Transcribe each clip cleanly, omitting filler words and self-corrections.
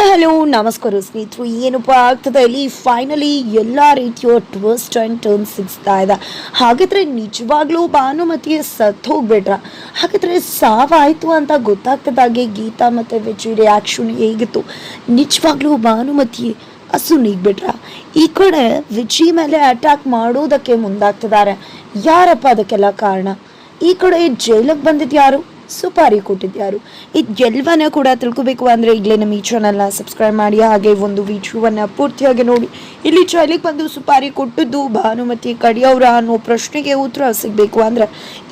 Hello ನಮಸ್ಕಾರ ಸ್ನೇಹಿತರು. ಏನಪ್ಪ ಆಗ್ತದೆ ಇಲ್ಲಿ ಫೈನಲಿ ಎಲ್ಲ ರೀತಿಯ ಟ್ವಿಸ್ಟ್ ಆ್ಯಂಡ್ ಟರ್ನ್ ಸಿಗ್ತಾ ಇದೆ. ಹಾಗಾದರೆ ನಿಜವಾಗ್ಲೂ ಭಾನುಮತಿ ಸತ್ತು ಹೋಗ್ಬಿಟ್ರ? ಹಾಗಾದರೆ ಸಾವಾಯಿತು ಅಂತ ಗೊತ್ತಾಗ್ತದಾಗೆ ಗೀತಾ ಮತ್ತು ವಿಜಯ್ ರಿಯಾಕ್ಷನ್ ಹೇಗಿತ್ತು? ನಿಜವಾಗ್ಲೂ ಭಾನುಮತಿ ನೀಗ್ಬಿಟ್ರ? ಈ ಕಡೆ ವಿಜಯ್ ಮೇಲೆ ಅಟ್ಯಾಕ್ ಮಾಡೋದಕ್ಕೆ ಮುಂದಾಗ್ತಿದ್ದಾರೆ. ಯಾರಪ್ಪ ಅದಕ್ಕೆಲ್ಲ ಕಾರಣ? ಈ ಕಡೆ ಜೈಲಿಗೆ ಬಂದಿದ್ದು ಯಾರು? ಸುಪಾರಿ ಕೊಟ್ಟಿದ್ಯಾರು? ಇದೆಲ್ಲವನ್ನ ಕೂಡ ತಿಳ್ಕೊಬೇಕು ಅಂದರೆ ಈಗಲೇ ನಮ್ಮ ಈ ಚಾನಲ್ನ ಸಬ್ಸ್ಕ್ರೈಬ್ ಮಾಡಿ, ಹಾಗೆ ಒಂದು ವಿಡಿಯೋವನ್ನು ಪೂರ್ತಿಯಾಗಿ ನೋಡಿ. ಇಲ್ಲಿ ಜೈಲಿಗೆ ಬಂದು ಸುಪಾರಿ ಕೊಟ್ಟದ್ದು ಭಾನುಮತಿ ಕಡಿಯವ್ರ ಅನ್ನೋ ಪ್ರಶ್ನೆಗೆ ಉತ್ತರ ಸಿಗಬೇಕು ಅಂದರೆ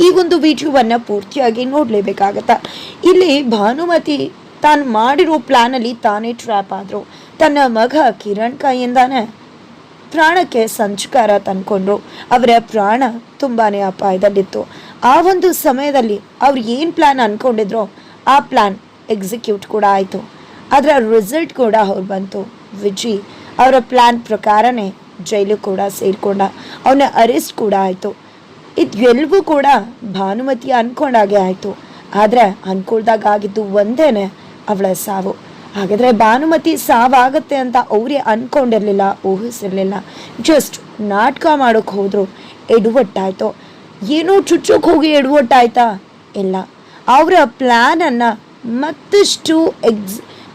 ಈ ಒಂದು ವಿಡಿಯೋವನ್ನು ಪೂರ್ತಿಯಾಗಿ ನೋಡಲೇಬೇಕಾಗತ್ತೆ. ಇಲ್ಲಿ ಭಾನುಮತಿ ತಾನು ಮಾಡಿರೋ ಪ್ಲ್ಯಾನಲ್ಲಿ ತಾನೇ ಟ್ರ್ಯಾಪ್ ಆದರು. ತನ್ನ ಮಗ ಕಿರಣ್ ಕೈಯಿಂದಾನೆ ಪ್ರಾಣಕ್ಕೆ ಸಂಚಕಾರ ತಂದ್ಕೊಂಡ್ರು. ಅವರ ಪ್ರಾಣ ತುಂಬಾ ಅಪಾಯದಲ್ಲಿತ್ತು. ಆ ಒಂದು ಸಮಯದಲ್ಲಿ ಅವ್ರು ಏನು ಪ್ಲ್ಯಾನ್ ಅಂದ್ಕೊಂಡಿದ್ರೋ ಆ ಪ್ಲ್ಯಾನ್ ಎಕ್ಸಿಕ್ಯೂಟ್ ಕೂಡ ಆಯಿತು. ಅದರ ರಿಸಲ್ಟ್ ಕೂಡ ಅವ್ರು ಬಂತು. ವಿಜಯ್ ಅವರ ಪ್ಲ್ಯಾನ್ ಪ್ರಕಾರನೇ ಜೈಲು ಕೂಡ ಸೇರಿಕೊಂಡ. ಅವನ ಅರೆಸ್ಟ್ ಕೂಡ ಆಯಿತು. ಇದೆಲ್ಲವೂ ಕೂಡ ಭಾನುಮತಿ ಅಂದ್ಕೊಂಡಾಗೆ ಆಯಿತು. ಆದರೆ ಅಂದ್ಕೊಳ್ದಾಗ ಆಗಿದ್ದು ಒಂದೇನೆ, ಅವಳ ಸಾವು. ಹಾಗಾದರೆ ಭಾನುಮತಿ ಸಾವಾಗತ್ತೆ ಅಂತ ಅವರೇ ಅಂದ್ಕೊಂಡಿರಲಿಲ್ಲ, ಊಹಿಸಿರಲಿಲ್ಲ. ಜಸ್ಟ್ ನಾಟಕ ಮಾಡೋಕ್ಕೆ ಹೋದ್ರು, ಎಡವಟ್ಟಾಯಿತು. ಏನೋ ಚುಚ್ಚೋಕೆ ಹೋಗಿ ಎಡವಟ್ಟಾಯ್ತಾ? ಇಲ್ಲ, ಅವರ ಪ್ಲ್ಯಾನನ್ನು ಮತ್ತಷ್ಟು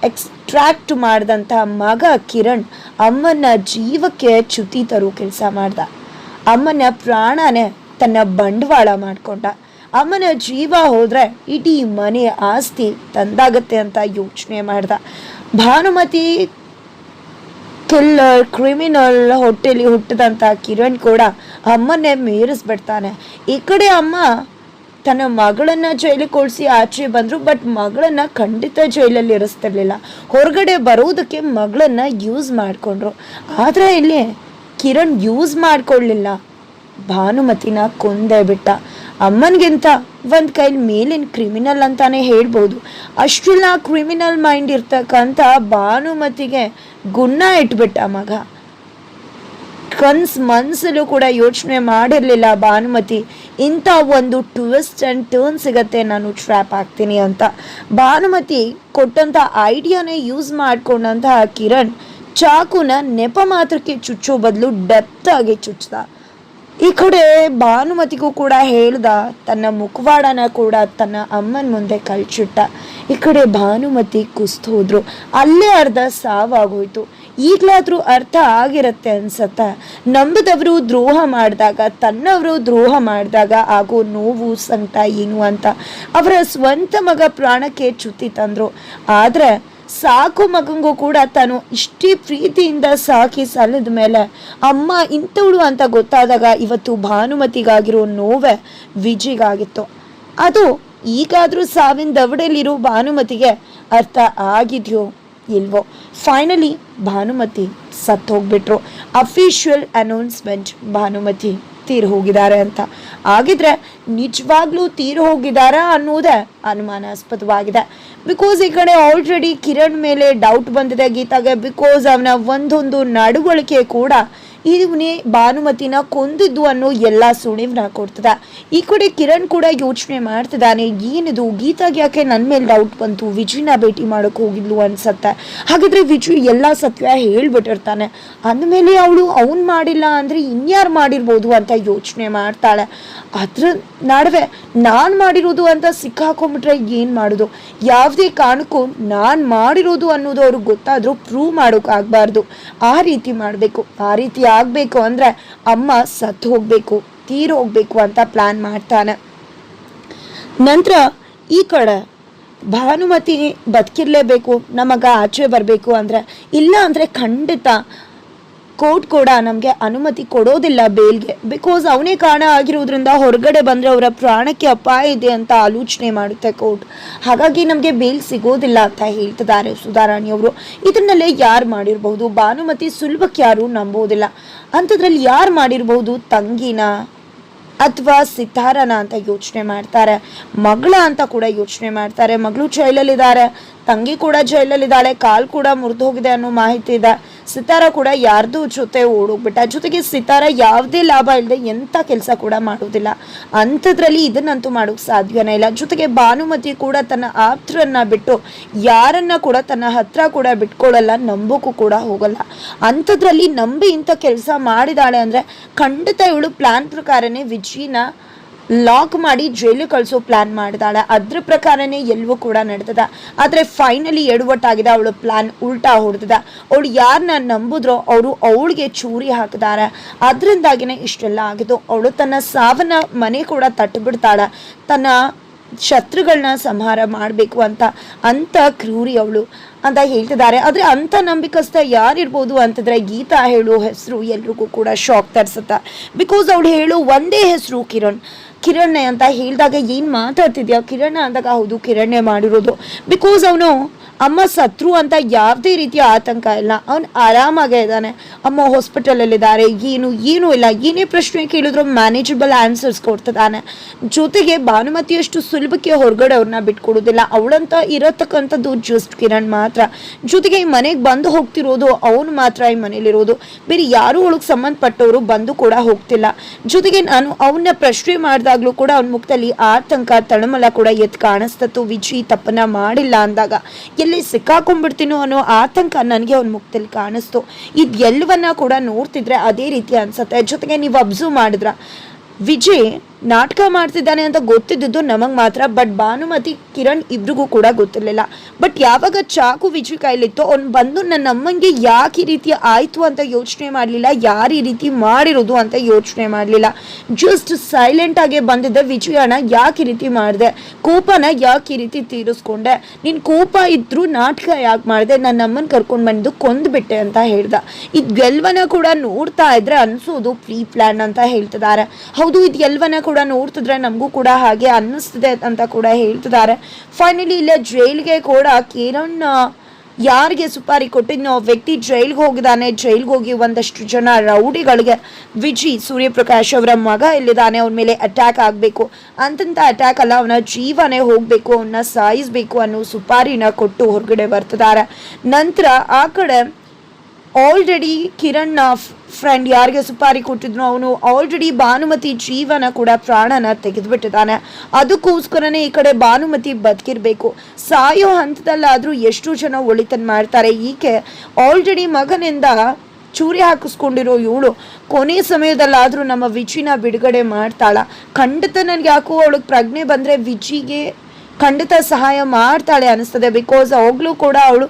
ಎಕ್ಸ್ಟ್ರಾಕ್ಟ್ ಮಾಡಿದಂಥ ಮಗ ಕಿರಣ್ ಅಮ್ಮನ ಜೀವಕ್ಕೆ ಚ್ಯುತಿ ತರೋ ಕೆಲಸ ಮಾಡ್ದ. ಅಮ್ಮನ ಪ್ರಾಣನೇ ತನ್ನ ಬಂಡವಾಳ ಮಾಡಿಕೊಂಡ. ಅಮ್ಮನ ಜೀವ ಹೋದರೆ ಇಡೀ ಮನೆ ಆಸ್ತಿ ತಂದಾಗತ್ತೆ ಅಂತ ಯೋಚನೆ ಮಾಡ್ದ. ಭಾನುಮತಿ ಕಿಲ್ಲರ್, ಕ್ರಿಮಿನಲ್ ಹೊಟ್ಟೆಲಿ ಹುಟ್ಟಿದಂಥ ಕಿರಣ್ ಕೂಡ ಅಮ್ಮನ್ನೇ ಮೀರಿಸ್ಬಿಡ್ತಾನೆ. ಈ ಕಡೆ ಅಮ್ಮ ತನ್ನ ಮಗಳನ್ನು ಜೈಲಿಗೆ ಕೊಡಿಸಿ ಆಚೆ ಬಂದರು. ಬಟ್ ಮಗಳನ್ನು ಖಂಡಿತ ಜೈಲಲ್ಲಿ ಇರಿಸ್ತಿರ್ಲಿಲ್ಲ. ಹೊರಗಡೆ ಬರೋದಕ್ಕೆ ಮಗಳನ್ನು ಯೂಸ್ ಮಾಡಿಕೊಂಡ್ರು. ಆದರೆ ಇಲ್ಲಿ ಕಿರಣ್ ಯೂಸ್ ಮಾಡ್ಕೊಳ್ಳಿಲ್ಲ, ಭಾನುಮತಿನ ಕೊಂದೇ ಬಿಟ್ಟ. ಅಮ್ಮನಿಗಿಂತ ಒಂದು ಕೈಲಿ ಮೇಲಿನ ಕ್ರಿಮಿನಲ್ ಅಂತಾನೆ ಹೇಳ್ಬೋದು. ಅಷ್ಟೆಲ್ಲ ಕ್ರಿಮಿನಲ್ ಮೈಂಡ್ ಇರ್ತಕ್ಕಂಥ ಭಾನುಮತಿಗೆ ಗುಣ ಇಟ್ಬಿಟ್ಟ ಮಗ. ಮನಸ್ಸಲ್ಲೂ ಕೂಡ ಯೋಚನೆ ಮಾಡಿರಲಿಲ್ಲ ಭಾನುಮತಿ ಇಂಥ ಒಂದು ಟ್ವಿಸ್ಟ್ ಆ್ಯಂಡ್ ಟರ್ನ್ ಸಿಗತ್ತೆ, ನಾನು ಟ್ರ್ಯಾಪ್ ಆಗ್ತೀನಿ ಅಂತ. ಭಾನುಮತಿ ಕೊಟ್ಟಂಥ ಐಡಿಯಾನೇ ಯೂಸ್ ಮಾಡ್ಕೊಂಡಂತಹ ಕಿರಣ್ ಚಾಕುನ ನೆಪ ಮಾತ್ರಕ್ಕೆ ಚುಚ್ಚೋ ಬದಲು ಡೆಪ್ತ್ ಆಗಿ ಚುಚ್ಚದ. ಈ ಕಡೆ ಭಾನುಮತಿಗೂ ಕೂಡ ಹೇಳ್ದ, ತನ್ನ ಮುಖವಾಡನ ಕೂಡ ತನ್ನ ಅಮ್ಮನ ಮುಂದೆ ಕಳ್ಚಿಟ್ಟ. ಈ ಕಡೆ ಭಾನುಮತಿ ಕುಸ್ತು ಹೋದ್ರು. ಅಲ್ಲೇ ಅರ್ಧ ಸಾವಾಗೋಯ್ತು. ಈಗಲಾದರೂ ಅರ್ಥ ಆಗಿರತ್ತೆ ಅನ್ಸತ್ತ. ನಂಬದವರು ದ್ರೋಹ ಮಾಡಿದಾಗ, ತನ್ನವರು ದ್ರೋಹ ಮಾಡಿದಾಗ ಆಗೋ ನೋವು ಸಂಕಟ ಏನು ಅಂತ. ಅವರ ಸ್ವಂತ ಮಗ ಪ್ರಾಣಕ್ಕೆ ಚ್ಯುತಿ ತಂದರು. ಆದರೆ ಸಾಕು ಮಗಂಗೂ ಕೂಡ ತಾನು ಇಷ್ಟೇ ಪ್ರೀತಿಯಿಂದ ಸಾಕಿ ಸಲ್ಲದ ಮೇಲೆ ಅಮ್ಮ ಇಂಥವಳು ಅಂತ ಗೊತ್ತಾದಾಗ ಇವತ್ತು ಭಾನುಮತಿಗಾಗಿರೋ ನೋವೇ ವಿಜಿಗಾಗಿತ್ತು. ಅದು ಈಗಾದರೂ ಸಾವಿನ ದವಡೆಯಲ್ಲಿರೋ ಭಾನುಮತಿಗೆ ಅರ್ಥ ಆಗಿದೆಯೋ ಇಲ್ವೋ. ಫೈನಲಿ ಭಾನುಮತಿ ಸತ್ತು ಹೋಗ್ಬಿಟ್ರು. ಅಫಿಷಿಯಲ್ ಅನೌನ್ಸ್ಮೆಂಟ್, ಭಾನುಮತಿ ತೀರು ಹೋಗಿದ್ದಾರೆ ಅಂತ. ಆಗಿದ್ರೆ ನಿಜವಾಗ್ಲೂ ತೀರು ಹೋಗಿದ್ದಾರಾ ಅನ್ನೋದೇ ಅನುಮಾನಾಸ್ಪದವಾಗಿದೆ. ಬಿಕಾಸ್ ಈ ಕಡೆ ಆಲ್ರೆಡಿ ಕಿರಣ್ ಮೇಲೆ ಡೌಟ್ ಬಂದಿದೆ ಗೀತಾಗೆ. ಬಿಕಾಸ್ ಅವನ ಒಂದೊಂದು ನಡವಳಿಕೆ ಕೂಡ ಇವನೇ ಭಾನುಮತಿನ ಕೊಂದಿದ್ದು ಅನ್ನೋ ಎಲ್ಲ ಸುಳಿವನ್ನ ಕೊಡ್ತದೆ. ಈ ಕಡೆ ಕಿರಣ್ ಕೂಡ ಯೋಚನೆ ಮಾಡ್ತಿದ್ದಾನೆ, ಏನಿದು ಗೀತಾಗೆ ಯಾಕೆ ನನ್ನ ಮೇಲೆ ಡೌಟ್ ಬಂತು, ವಿಜಯ್ನ ಭೇಟಿ ಮಾಡೋಕೆ ಹೋಗಿದ್ಲು ಅನ್ಸತ್ತೆ. ಹಾಗಿದ್ರೆ ವಿಜಯ್ ಎಲ್ಲ ಸತ್ಯ ಹೇಳ್ಬಿಟ್ಟಿರ್ತಾನೆ. ಅಂದಮೇಲೆ ಅವ್ನು ಮಾಡಿಲ್ಲ ಅಂದರೆ ಇನ್ಯಾರು ಮಾಡಿರ್ಬೋದು ಅಂತ ಯೋಚನೆ ಮಾಡ್ತಾಳೆ. ಅದ್ರ ನಡುವೆ ನಾನು ಮಾಡಿರೋದು ಅಂತ ಸಿಕ್ಕಾಕೊಂಡ್ಬಿಟ್ರೆ ಏನು ಮಾಡೋದು? ಯಾವುದೇ ಕಾರಣಕ್ಕೂ ನಾನು ಮಾಡಿರೋದು ಅನ್ನೋದು ಅವ್ರಿಗೆ ಗೊತ್ತಾದರೂ ಪ್ರೂವ್ ಮಾಡೋಕ್ಕಾಗಬಾರ್ದು. ಆ ರೀತಿ ಮಾಡಬೇಕು. ಆ ರೀತಿ ಆಗಬೇಕು ಅಂದರೆ ಅಮ್ಮ ಸತ್ತು ಹೋಗಬೇಕು, ತೀರು ಹೋಗ್ಬೇಕು ಅಂತ ಪ್ಲ್ಯಾನ್ ಮಾಡ್ತಾನೆ. ನಂತರ ಈ ಕಡೆ ಭಾನುಮತಿ ಬದುಕಿರಲೇಬೇಕು, ನಮಗ ಆಚೆ ಬರಬೇಕು ಅಂದರೆ, ಇಲ್ಲ ಅಂದರೆ ಖಂಡಿತ ಕೋರ್ಟ್ ಕೂಡ ನಮಗೆ ಅನುಮತಿ ಕೊಡೋದಿಲ್ಲ ಬೇಲ್ಗೆ. ಬಿಕಾಸ್ ಅವನೇ ಕಾರಣ ಆಗಿರೋದ್ರಿಂದ ಹೊರಗಡೆ ಬಂದರೆ ಅವರ ಪ್ರಾಣಕ್ಕೆ ಅಪಾಯ ಇದೆ ಅಂತ ಆಲೋಚನೆ ಮಾಡುತ್ತೆ ಕೋರ್ಟ್. ಹಾಗಾಗಿ ನಮಗೆ ಬೇಲ್ ಸಿಗೋದಿಲ್ಲ ಅಂತ ಹೇಳ್ತಿದ್ದಾರೆ ಸುಧಾರಾಣಿಯವರು. ಇದನ್ನೆಲ್ಲೇ ಯಾರು ಮಾಡಿರ್ಬಹುದು? ಭಾನುಮತಿ ಸುಲಭಕ್ಕೆ ಯಾರು ನಂಬೋದಿಲ್ಲ. ಅಂಥದ್ರಲ್ಲಿ ಯಾರು ಮಾಡಿರ್ಬಹುದು? ತಂಗಿನ ಅಥವಾ ಸಿತಾರನ ಅಂತ ಯೋಚನೆ ಮಾಡ್ತಾರೆ. ಮಗಳ ಅಂತ ಕೂಡ ಯೋಚನೆ ಮಾಡ್ತಾರೆ. ಮಗಳು ಜೈಲಲ್ಲಿದ್ದಾರೆ, ತಂಗಿ ಕೂಡ ಜೈಲಲ್ಲಿದ್ದಾಳೆ, ಕಾಲು ಕೂಡ ಮುರಿದು ಹೋಗಿದೆ ಅನ್ನೋ ಮಾಹಿತಿ ಇದೆ. ಸಿತಾರ ಕೂಡ ಯಾರ್ದು ಜೊತೆ ಓಡೋಗ್ಬಿಟ್ಟ. ಜೊತೆಗೆ ಸಿತಾರ ಯಾವುದೇ ಲಾಭ ಇಲ್ಲದೆ ಎಂಥ ಕೆಲಸ ಕೂಡ ಮಾಡೋದಿಲ್ಲ. ಅಂಥದ್ರಲ್ಲಿ ಇದನ್ನಂತೂ ಮಾಡೋಕೆ ಸಾಧ್ಯನೇ ಇಲ್ಲ. ಜೊತೆಗೆ ಭಾನುಮತಿ ಕೂಡ ತನ್ನ ಆಪ್ತರನ್ನ ಬಿಟ್ಟು ಯಾರನ್ನ ಕೂಡ ತನ್ನ ಹತ್ರ ಕೂಡ ಬಿಟ್ಕೊಳ್ಳಲ್ಲ, ನಂಬೋಕ್ಕೂ ಕೂಡ ಹೋಗಲ್ಲ. ಅಂಥದ್ರಲ್ಲಿ ನಂಬಿ ಇಂಥ ಕೆಲಸ ಮಾಡಿದಾಳೆ ಅಂದರೆ ಖಂಡಿತ ಇವಳು ಪ್ಲಾನ್ ಪ್ರಕಾರನೇ ವಿಜಿನ ಲಾಕ್ ಮಾಡಿ ಜೈಲು ಕಳಿಸೋ ಪ್ಲಾನ್ ಮಾಡಿದಾಳೆ. ಅದ್ರ ಪ್ರಕಾರನೇ ಎಲ್ಲವೂ ಕೂಡ ನಡೆದದ. ಆದರೆ ಫೈನಲಿ ಎಡವಟ್ಟಾಗಿದೆ. ಅವಳು ಪ್ಲಾನ್ ಉಲ್ಟಾ ಹೊಡೆದ. ಅವಳು ಯಾರನ್ನ ನಂಬುದ್ರೋ ಅವರು ಅವಳಿಗೆ ಚೂರಿ ಹಾಕಿದಾರೆ. ಅದರಿಂದಾಗಿನೇ ಇಷ್ಟೆಲ್ಲ ಆಗಿದ್ದು. ಅವಳು ತನ್ನ ಸಾವನ್ನ ಮನೆ ಕೂಡ ತಟ್ಟುಬಿಡ್ತಾಳೆ, ತನ್ನ ಶತ್ರುಗಳನ್ನ ಸಂಹಾರ ಮಾಡಬೇಕು ಅಂತ ಕ್ರೂರಿ ಅವಳು ಅಂತ ಹೇಳ್ತಿದ್ದಾರೆ. ಆದರೆ ಅಂಥ ನಂಬಿಕಸ್ಥ ಯಾರಿರ್ಬೋದು ಅಂತಂದರೆ ಗೀತಾ ಹೇಳೋ ಹೆಸರು ಎಲ್ರಿಗೂ ಕೂಡ ಶಾಕ್ ತರಿಸುತ್ತೆ. ಬಿಕಾಸ್ ಅವಳು ಹೇಳೋ ಒಂದೇ ಹೆಸರು ಕಿರಣ್ ಅಂತ ಹೇಳಿದಾಗ ಏನು ಮಾತಾಡ್ತಿದ್ಯಾ ಕಿರಣ್ ಅಂದಾಗ ಹೌದು ಕಿರಣ್ ಮಾಡಿರೋದು. ಬಿಕಾಸ್ ಅವನು ಅಮ್ಮ ಸತ್ರು ಅಂತ ಯಾವುದೇ ರೀತಿಯ ಆತಂಕ ಇಲ್ಲ, ಅವನು ಆರಾಮಾಗೇ ಇದ್ದಾನೆ. ಅಮ್ಮ ಹಾಸ್ಪಿಟಲಲ್ಲಿದ್ದಾರೆ, ಏನೂ ಇಲ್ಲ. ಏನೇ ಪ್ರಶ್ನೆ ಕೇಳಿದ್ರು ಮ್ಯಾನೇಜಬಲ್ ಆನ್ಸರ್ಸ್ ಕೊಡ್ತಿದ್ದಾನೆ. ಜೊತೆಗೆ ಭಾನುಮತಿಯಷ್ಟು ಸುಲಭಕ್ಕೆ ಹೊರಗಡೆ ಅವ್ರನ್ನ ಬಿಟ್ಕೊಡೋದಿಲ್ಲ. ಅವಳಂತ ಇರತಕ್ಕಂಥದ್ದು ಜಸ್ಟ್ ಕಿರಣ್ ಮಾತ್ರ. ಜೊತೆಗೆ ಈ ಮನೆಗೆ ಬಂದು ಹೋಗ್ತಿರೋದು ಅವನು ಮಾತ್ರ ಈ ಮನೇಲಿರೋದು. ಬೇರೆ ಯಾರೂ ಅವಳಿಗೆ ಸಂಬಂಧಪಟ್ಟವರು ಬಂದು ಕೂಡ ಹೋಗ್ತಿಲ್ಲ. ಜೊತೆಗೆ ನಾನು ಅವನ್ನ ಪ್ರಶ್ನೆ ಮಾಡಿದಾಗ್ಲೂ ಕೂಡ ಅವನ ಮುಖದಲ್ಲಿ ಆತಂಕ ತಳಮಳ ಕೂಡ ಎದ್ದು ಕಾಣಿಸ್ತತ್ತು. ವಿಜಿ ತಪ್ಪನ್ನ ಮಾಡಿಲ್ಲ ಅಂದಾಗ ಸಿಕ್ಕಾಕೊಂಡ್ಬಿಡ್ತೀನೋ ಅನ್ನೋ ಆತಂಕ ನನಗೆ ಅವನ ಮುಖದಲ್ಲಿ ಕಾಣಿಸ್ತು. ಇದೆಲ್ಲವನ್ನ ಕೂಡ ನೋಡ್ತಿದ್ರೆ ಅದೇ ರೀತಿ ಅನ್ಸುತ್ತೆ. ಜೊತೆಗೆ ನೀವು ಅಬ್ಸರ್ವ್ ಮಾಡಿದ್ರ ವಿಜಯ್ ನಾಟಕ ಮಾಡ್ತಿದ್ದಾನೆ ಅಂತ ಗೊತ್ತಿದ್ದು ನಮಗೆ ಮಾತ್ರ, ಬಟ್ ಭಾನುಮತಿ ಕಿರಣ್ ಇಬ್ರಿಗೂ ಕೂಡ ಗೊತ್ತಿರಲಿಲ್ಲ. ಬಟ್ ಯಾವಾಗ ಚಾಕು ವಿಜಯ್ ಕೈಲಿತ್ತು ಅವ್ನು ಬಂದು ನನ್ನ ಅಮ್ಮಂಗೆ ಯಾಕೆ ಈ ರೀತಿ ಆಯಿತು ಅಂತ ಯೋಚನೆ ಮಾಡಲಿಲ್ಲ, ಯಾರು ಈ ರೀತಿ ಮಾಡಿರೋದು ಅಂತ ಯೋಚನೆ ಮಾಡಲಿಲ್ಲ. ಜಸ್ಟ್ ಸೈಲೆಂಟಾಗೆ ಬಂದಿದ್ದೆ. ವಿಜಯ್ ಅಣ್ಣ ಯಾಕೆ ಈ ರೀತಿ ಮಾಡಿದೆ, ಕೋಪನ ಯಾಕೆ ಈ ರೀತಿ ತೀರಿಸ್ಕೊಂಡೆ, ನಿನ್ನ ಕೋಪ ಇದ್ರೂ ನಾಟಕ ಯಾಕೆ ಮಾಡಿದೆ, ನನ್ನ ಅಮ್ಮನ ಕರ್ಕೊಂಡು ಬಂದು ಕೊಂದ್ಬಿಟ್ಟೆ ಅಂತ ಹೇಳ್ದ. ಇದೆಲ್ವನ ಕೂಡ ನೋಡ್ತಾ ಇದ್ರೆ ಅನ್ಸೋದು ಪ್ರೀ ಪ್ಲಾನ್ ಅಂತ ಹೇಳ್ತಿದ್ದಾರೆ. ಹೌದು, ಇದೆಲ್ವನ ಕೂಡ ನೋಡ್ತಿದ್ರೆ ನಮಗೂ ಕೂಡ ಹಾಗೆ ಅನ್ನಿಸ್ತಿದೆ ಅಂತ ಕೂಡ ಹೇಳ್ತಿದ್ದಾರೆ. ಫೈನಲಿ ಇಲ್ಲೇ ಜೈಲ್ಗೆ ಕೂಡ ಕಿರಣ್ ಯಾರಿಗೆ ಸುಪಾರಿ ಕೊಟ್ಟಿದ್ನೋ ವ್ಯಕ್ತಿ ಜೈಲ್ಗೆ ಹೋಗಿದ್ದಾನೆ. ಜೈಲ್ಗೆ ಹೋಗಿ ಒಂದಷ್ಟು ಜನ ರೌಡಿಗಳಿಗೆ ವಿಜಿ ಸೂರ್ಯಪ್ರಕಾಶ್ ಅವರ ಮಗ ಎಲ್ಲಿದ್ದಾನೆ ಅವನ ಮೇಲೆ ಅಟ್ಯಾಕ್ ಆಗಬೇಕು ಅಂತಂತ ಅಟ್ಯಾಕ್ ಅಲ್ಲ, ಅವನ ಜೀವನೇ ಹೋಗಬೇಕು, ಅವನ್ನ ಸಾಯಿಸಬೇಕು ಅನ್ನೋ ಸುಪಾರಿನ ಕೊಟ್ಟು ಹೊರಗಡೆ ಬರ್ತಿದ್ದಾರೆ. ನಂತರ ಆ ಕಡೆ ಆಲ್ರೆಡಿ ಕಿರಣ್ ಫ್ರೆಂಡ್ ಯಾರಿಗೆ ಸುಪಾರಿ ಕೊಟ್ಟಿದ್ನೋ ಅವನು ಆಲ್ರೆಡಿ ಭಾನುಮತಿ ಜೀವನ ಕೂಡ ಪ್ರಾಣನ ತೆಗೆದುಬಿಟ್ಟಿದ್ದಾನೆ. ಅದಕ್ಕೋಸ್ಕರನೇ ಈ ಕಡೆ ಭಾನುಮತಿ ಬದುಕಿರ್ಬೇಕು. ಸಾಯೋ ಹಂತದಲ್ಲಾದರೂ ಎಷ್ಟು ಜನ ಒಳಿತನ್ನು ಮಾಡ್ತಾರೆ. ಈಕೆ ಆಲ್ರೆಡಿ ಮಗನಿಂದ ಚೂರಿ ಹಾಕಿಸ್ಕೊಂಡಿರೋ ಇವಳು ಕೊನೆ ಸಮಯದಲ್ಲಾದರೂ ನಮ್ಮ ವಿಜಿನ ಬಿಡುಗಡೆ ಮಾಡ್ತಾಳ. ಖಂಡಿತ ನನಗೆ ಯಾಕೋ ಅವಳಿಗೆ ಪ್ರಜ್ಞೆ ಬಂದರೆ ವಿಜಿಗೆ ಖಂಡಿತ ಸಹಾಯ ಮಾಡ್ತಾಳೆ ಅನಿಸ್ತದೆ. ಬಿಕಾಸ್ ಅವಾಗಲೂ ಕೂಡ ಅವಳು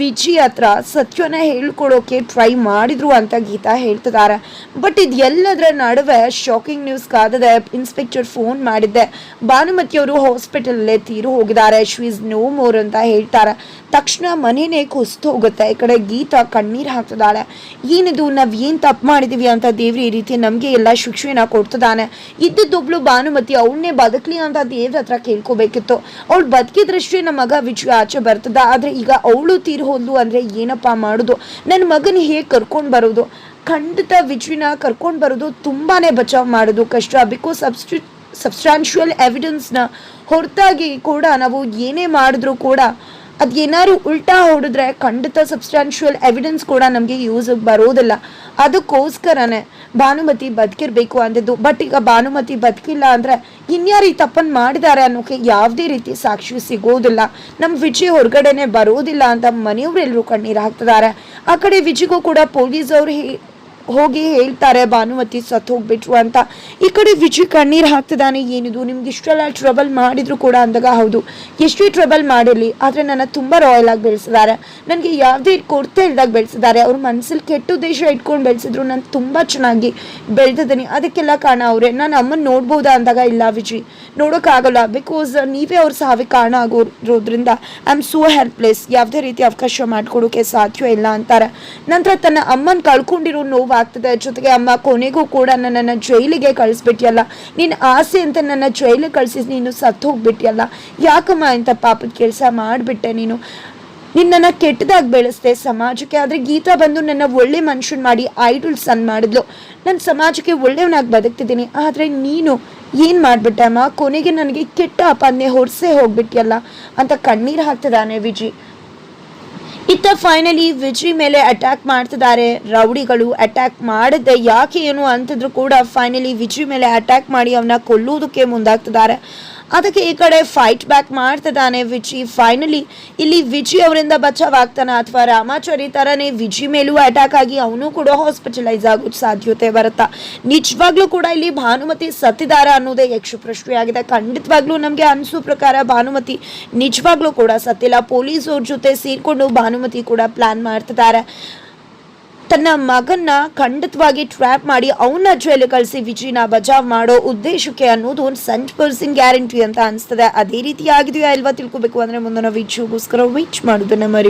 ವಿಜಿ ಹತ್ರ ಸತ್ಯನ ಹೇಳ್ಕೊಡೋಕೆ ಟ್ರೈ ಮಾಡಿದ್ರು ಅಂತ ಗೀತಾ ಹೇಳ್ತಿದ್ದಾರೆ. ಬಟ್ ಇದೆಲ್ಲದರ ನಡುವೆ ಶಾಕಿಂಗ್ ನ್ಯೂಸ್ ಕಾದಿದೆ. ಇನ್ಸ್ಪೆಕ್ಟರ್ ಫೋನ್ ಮಾಡಿದ್ದೆ, ಭಾನುಮತಿಯವರು ಹಾಸ್ಪಿಟಲಲ್ಲೇ ತೀರು ಹೋಗಿದ್ದಾರೆ, ಶಿ ಈಸ್ ನೋ ಮೋರ್ ಅಂತ ಹೇಳ್ತಾರೆ. ತಕ್ಷಣ ಮನೆಯೇ ಕುಸ್ತು ಹೋಗುತ್ತೆ. ಈ ಕಡೆ ಗೀತಾ ಕಣ್ಣೀರು ಹಾಕ್ತಿದ್ದಾಳೆ. ಏನಿದು, ನಾವು ಏನು ತಪ್ಪು ಮಾಡಿದೀವಿ ಅಂತ ದೇವ್ರು ಈ ರೀತಿ ನಮಗೆ ಎಲ್ಲ ಶಿಕ್ಷೆನ ಕೊಡ್ತಿದ್ದಾನೆ. ಇದ್ದದ್ದೊಬ್ಳು ಭಾನುಮತಿ ಅವಳನ್ನೇ ಬದುಕಲಿ ಅಂತ ದೇವ್ರ ಹತ್ರ ಕೇಳ್ಕೋಬೇಕಿತ್ತು. ಅವಳು ಬದುಕಿದ್ರಷ್ಟೇ ನಮ್ಮ ಮಗ ವಿಜಯ್ ಆಚೆ ಬರ್ತದ. ಆದರೆ ಈಗ ಅವಳು ತೀರು ಹೋದ್ಲು ಅಂದರೆ ಏನಪ್ಪ ಮಾಡೋದು, ನನ್ನ ಮಗನ ಹೇಗೆ ಕರ್ಕೊಂಡು ಬರೋದು. ಖಂಡಿತ ವಿಜಯನ ಕರ್ಕೊಂಡು ಬರೋದು ತುಂಬಾ ಬಚಾವ್ ಮಾಡೋದು ಕಷ್ಟ. ಬಿಕಾಸ್ ಸಬ್ಸ್ಟಾನ್ಷಿಯಲ್ ಎವಿಡೆನ್ಸ್ನ ಹೊರತಾಗಿ ಕೂಡ ನಾವು ಏನೇ ಮಾಡಿದ್ರೂ ಕೂಡ ಅದೇನಾದ್ರು ಉಲ್ಟಾ ಹೊಡೆದ್ರೆ ಖಂಡಿತ ಸಬ್ಸ್ಟಾನ್ಷಿಯಲ್ ಎವಿಡೆನ್ಸ್ ಕೂಡ ನಮಗೆ ಯೂಸಿಗೆ ಬರೋದಿಲ್ಲ. ಅದಕ್ಕೋಸ್ಕರನೇ ಭಾನುಮತಿ ಬದುಕಿರ್ಬೇಕು ಅಂದಿದ್ದು. ಬಟ್ ಈಗ ಭಾನುಮತಿ ಬದುಕಿಲ್ಲ ಅಂದರೆ ಇನ್ಯಾರು ಈ ತಪ್ಪನ್ನು ಮಾಡಿದ್ದಾರೆ ಅನ್ನೋಕ್ಕೆ ಯಾವುದೇ ರೀತಿ ಸಾಕ್ಷಿ ಸಿಗೋದಿಲ್ಲ. ನಮ್ಮ ವಿಜಯ್ ಹೊರಗಡೆನೆ ಬರೋದಿಲ್ಲ ಅಂತ ಮನೆಯವರೆಲ್ಲರೂ ಕಣ್ಣೀರು ಹಾಕ್ತಿದ್ದಾರೆ. ಆ ಕಡೆ ವಿಜಯ್ಗೂ ಕೂಡ ಪೊಲೀಸ್ ಅವರು ಹೋಗಿ ಹೇಳ್ತಾರೆ ಭಾನುಮತಿ ಸತ್ತು ಹೋಗ್ಬಿಟ್ರು ಅಂತ. ಈ ಕಡೆ ವಿಜಯ್ ಕಣ್ಣೀರು ಹಾಕ್ತಿದ್ದಾನೆ. ಏನಿದು, ನಿಮ್ಗೆ ಇಷ್ಟೆಲ್ಲ ಟ್ರಬಲ್ ಮಾಡಿದ್ರು ಕೂಡ ಅಂದಾಗ ಹೌದು, ಎಷ್ಟೇ ಟ್ರಬಲ್ ಮಾಡಿರಲಿ, ಆದರೆ ನನ್ನ ತುಂಬ ರಾಯಲ್ ಆಗಿ ಬೆಳೆಸಿದ್ದಾರೆ, ನನಗೆ ಯಾವುದೇ ಕೊರತೆ ಇಲ್ದಾಗ ಬೆಳೆಸಿದ್ದಾರೆ. ಅವ್ರ ಮನಸ್ಸಲ್ಲಿ ಕೆಟ್ಟ ಉದ್ದೇಶ ಇಟ್ಕೊಂಡು ಬೆಳೆಸಿದ್ರು, ನಾನು ತುಂಬ ಚೆನ್ನಾಗಿ ಬೆಳೆದಿದ್ದೀನಿ, ಅದಕ್ಕೆಲ್ಲ ಕಾರಣ ಅವರೇ. ನಾನು ಅಮ್ಮನ ನೋಡ್ಬೋದಾ ಅಂದಾಗ ಇಲ್ಲ ವಿಜಯ್, ನೋಡೋಕ್ಕಾಗಲ್ಲ. ಬಿಕಾಸ್ ನೀವೇ ಅವ್ರ ಸಾವಿಗೆ ಕಾರಣ ಆಗೋದ್ರಿಂದ ಐ ಆಮ್ ಸೋ ಹೆಲ್ಪ್ಲೆಸ್, ಯಾವುದೇ ರೀತಿ ಅವಕಾಶ ಮಾಡಿಕೊಡೋಕ್ಕೆ ಸಾಧ್ಯ ಇಲ್ಲ ಅಂತಾರೆ. ನಂತರ ತನ್ನ ಅಮ್ಮನ ಕಳ್ಕೊಂಡಿರೋ ನೋವು ಆಗ್ತದೆ. ಜೊತೆಗೆ ಅಮ್ಮ ಕೊನೆಗೂ ಕೂಡ ನನ್ನನ್ನು ಜೈಲಿಗೆ ಕಳಿಸ್ಬಿಟ್ಟಿಯಲ್ಲ, ನಿನ್ನ ಆಸೆ ಅಂತ ನನ್ನ ಜೈಲಿಗೆ ಕಳಿಸಿ ನೀನು ಸತ್ತು ಹೋಗ್ಬಿಟ್ಟಿಯಲ್ಲ, ಯಾಕಮ್ಮ ಇಂಥ ಪಾಪದ ಕೆಲಸ ಮಾಡಿಬಿಟ್ಟೆ ನೀನು, ನಿನ್ನನ್ನು ಕೆಟ್ಟದಾಗಿ ಬೆಳೆಸ್ದೆ ಸಮಾಜಕ್ಕೆ. ಆದರೆ ಗೀತಾ ಬಂದು ನನ್ನ ಒಳ್ಳೆ ಮನುಷ್ಯನ್ ಮಾಡಿ ಐಡಲ್ ಸನ್ ಮಾಡಿದ್ಲು, ನನ್ನ ಸಮಾಜಕ್ಕೆ ಒಳ್ಳೆಯವನಾಗಿ ಬದುಕ್ತಿದ್ದೀನಿ. ಆದರೆ ನೀನು ಏನು ಮಾಡಿಬಿಟ್ಟೆ ಅಮ್ಮ, ಕೊನೆಗೆ ನನಗೆ ಕೆಟ್ಟ ಅಪಾದನೆ ಹೊರಸೇ ಹೋಗ್ಬಿಟ್ಟಿಯಲ್ಲ ಅಂತ ಕಣ್ಣೀರು ಹಾಕ್ತಿದ್ದಾನೆ ವಿಜಯ್. ಇತ್ತ ಫೈನಲಿ ವಿಜಯ್ ಮೇಲೆ ಅಟ್ಯಾಕ್ ಮಾಡ್ತಿದ್ದಾರೆ ರೌಡಿಗಳು. ಅಟ್ಯಾಕ್ ಮಾಡದೆ ಯಾಕೆ ಏನು ಅಂತಿದ್ರು ಕೂಡ ಫೈನಲಿ ವಿಜಯ್ ಮೇಲೆ ಅಟ್ಯಾಕ್ ಮಾಡಿ ಅವನ್ನ ಕೊಲ್ಲುವುದಕ್ಕೆ ಮುಂದಾಗ್ತಿದ್ದಾರೆ. ಅದಕ್ಕೆ ಈ ಕಡೆ ಫೈಟ್ ಬ್ಯಾಕ್ ಮಾಡ್ತಿದ್ದಾನೆ ವಿಜಯ್. ಫೈನಲಿ ಇಲ್ಲಿ ವಿಜಯ್ ಅವರಿಂದ ಬಚಾವ್ ಆಗ್ತಾನ ಅಥವಾ ರಾಮಾಚಾರಿ ತರನೇ ವಿಜಯ್ ಮೇಲೂ ಅಟ್ಯಾಕ್ ಆಗಿ ಅವನು ಕೂಡ ಹಾಸ್ಪಿಟಲೈಸ್ ಆಗೋ ಸಾಧ್ಯತೆ ಬರುತ್ತಾ? ನಿಜವಾಗ್ಲೂ ಕೂಡ ಇಲ್ಲಿ ಭಾನುಮತಿ ಸತ್ತಿದಾರ ಅನ್ನೋದೇ ಯಕ್ಷ ಪ್ರಶ್ನೆಯಾಗಿದೆ. ಖಂಡಿತವಾಗ್ಲೂ ನಮಗೆ ಅನಿಸೋ ಪ್ರಕಾರ ಭಾನುಮತಿ ನಿಜವಾಗ್ಲೂ ಕೂಡ ಸತ್ತಿಲ್ಲ. ಪೊಲೀಸವ್ರ ಜೊತೆ ಸೇರ್ಕೊಂಡು ಭಾನುಮತಿ ಕೂಡ ಪ್ಲಾನ್ ಮಾಡ್ತಿದ್ದಾರೆ. ತನ್ನ ಮಗನ್ನ ಖಂಡಿತವಾಗಿ ಟ್ರ್ಯಾಪ್ ಮಾಡಿ ಅವನ್ನ ಜೈಲು ಕಳಿಸಿ ವಿಜಯ್ನ ಬಚಾವ್ ಮಾಡೋ ಉದ್ದೇಶಕ್ಕೆ ಅನ್ನೋದು ಒಂದು 100% ಗ್ಯಾರಂಟಿ ಅಂತ ಅನಿಸ್ತದೆ. ಅದೇ ರೀತಿ ಆಗಿದೆಯಾ ಇಲ್ವಾ ತಿಳ್ಕೊಬೇಕು ಅಂದ್ರೆ ಮುಂದಿನ ವಿಡಿಯೋಗೋಸ್ಕರ ವೇಟ್ ಮಾಡೋದನ್ನ ಮರಿ.